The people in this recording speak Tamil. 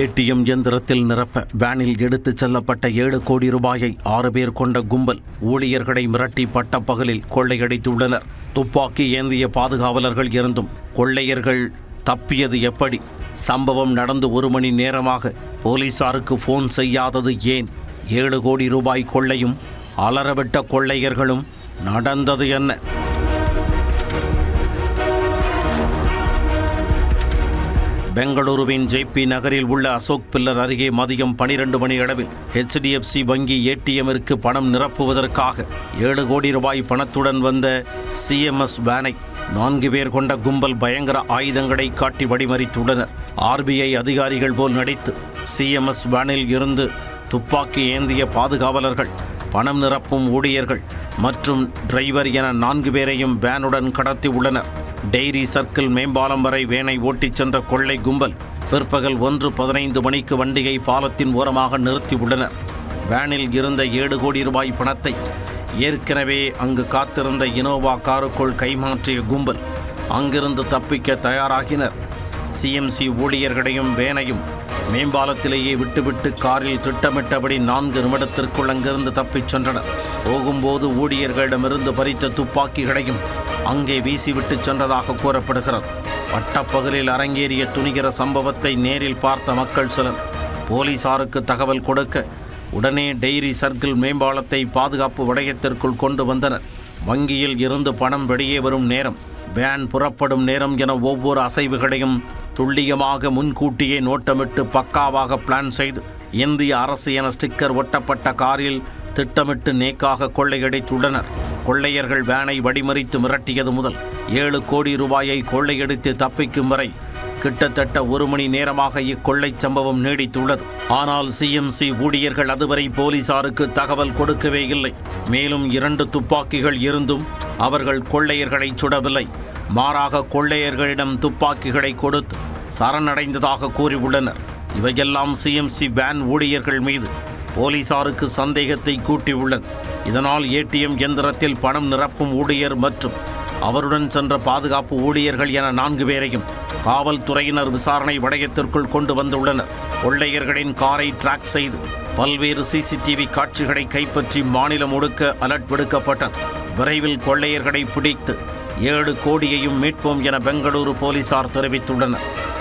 ஏடிஎம் இயந்திரத்தில் நிரப்ப வேனில் எடுத்துச் செல்லப்பட்ட 7 கோடி ரூபாயை 6 பேர் கொண்ட கும்பல் ஊழியர்களை மிரட்டி பட்டப்பகலில் கொள்ளையடித்துள்ளனர். துப்பாக்கி ஏந்திய பாதுகாவலர்கள் இருந்தும் கொள்ளையர்கள் தப்பியது எப்படி? சம்பவம் நடந்து 1 மணி நேரமாக போலீசாருக்கு போன் செய்யாதது ஏன்? 7 கோடி ரூபாய் கொள்ளையும் அலறவிட்ட கொள்ளையர்களும் நடந்தது என்ன? பெங்களூருவின் ஜேபி நகரில் உள்ள அசோக் பில்லர் அருகே மதியம் 12 மணி அளவில் HDFC வங்கி ஏடிஎம்மிற்கு பணம் நிரப்புவதற்காக 7 கோடி ரூபாய் பணத்துடன் வந்த CMS வேனை 4 பேர் கொண்ட கும்பல் பயங்கர ஆயுதங்களை காட்டி வழிமறித்துள்ளனர். RBI அதிகாரிகள் போல் நடித்து CMS வேனில் இருந்து துப்பாக்கி ஏந்திய பாதுகாவலர்கள், பணம் நிரப்பும் ஊழியர்கள் மற்றும் டிரைவர் என 4 பேரையும் வேனுடன் கடத்தி உள்ளனர். டெய்ரி சர்க்கிள் மேம்பாலம் வரை வேனை ஓட்டிச் சென்ற கொள்ளை கும்பல் பிற்பகல் 1:15 மணிக்கு வண்டியை பாலத்தின் ஓரமாக நிறுத்தி உள்ளனர். வேனில் இருந்த 7 கோடி ரூபாய் பணத்தை ஏற்கனவே அங்கு காத்திருந்த இனோவா காருக்குள் கைமாற்றிய கும்பல் அங்கிருந்து தப்பிக்க தயாராகினர். CMC ஊழியர்களையும் வேனையும் மேம்பாலத்திலேயே விட்டுவிட்டு காரில் திட்டமிட்டபடி 4 நிமிடத்திற்குள் அங்கிருந்து தப்பிச் சென்றனர். போகும்போது ஊழியர்களிடமிருந்து பறித்த துப்பாக்கிகளையும் அங்கே வீசிவிட்டு சென்றதாக கூறப்படுகிறது. பட்டப்பகலில் அரங்கேறிய துணிகர சம்பவத்தை நேரில் பார்த்த மக்கள் சிலர் போலீசாருக்கு தகவல் கொடுக்க உடனே டெய்ரி சர்க்கிள் மேம்பாலத்தை பாதுகாப்பு வளையத்திற்குள் கொண்டு வந்தனர். வங்கியில் இருந்து பணம் வெளியே வரும் நேரம், வேன் புறப்படும் நேரம் என ஒவ்வொரு அசைவுகளையும் துல்லியமாக முன்கூட்டியே நோட்டமிட்டு பக்காவாக பிளான் செய்து இந்திய அரசு என ஸ்டிக்கர் ஒட்டப்பட்ட காரில் திட்டமிட்டு நேக்காக கொள்ளையடித்துள்ளனர். கொள்ளையர்கள் வேனை வழிமறித்து மிரட்டியது முதல் 7 கோடி ரூபாயை கொள்ளையடித்து தப்பிக்கும் வரை கிட்டத்தட்ட 1 மணி நேரமாக இக்கொள்ளை சம்பவம் நீடித்துள்ளது. ஆனால் CMC ஊழியர்கள் அதுவரை போலீசாருக்கு தகவல் கொடுக்கவே இல்லை. மேலும் 2 துப்பாக்கிகள் இருந்தும் அவர்கள் கொள்ளையர்களை சுடவில்லை. மாறாக கொள்ளையர்களிடம் துப்பாக்கிகளை கொடுத்து சரணடைந்ததாக கூறியுள்ளனர். இவையெல்லாம் CMC வேன் ஊழியர்கள் மீது போலீசாருக்கு சந்தேகத்தை கூட்டியுள்ளது. இதனால் ஏடிஎம் இயந்திரத்தில் பணம் நிரப்பும் ஊழியர் மற்றும் அவருடன் சென்ற பாதுகாப்பு ஊழியர்கள் என 4 பேரையும் காவல்துறையினர் விசாரணை வளையத்திற்குள் கொண்டு வந்துள்ளனர். கொள்ளையர்களின் காரை டிராக் செய்து பல்வேறு CCTV காட்சிகளை கைப்பற்றி மாநிலம் முழுக்க அலர்ட் விடுக்கப்பட்டது. விரைவில் கொள்ளையர்களை பிடித்து 7 கோடியையும் மீட்போம் என பெங்களூரு போலீசார் தெரிவித்துள்ளனர்.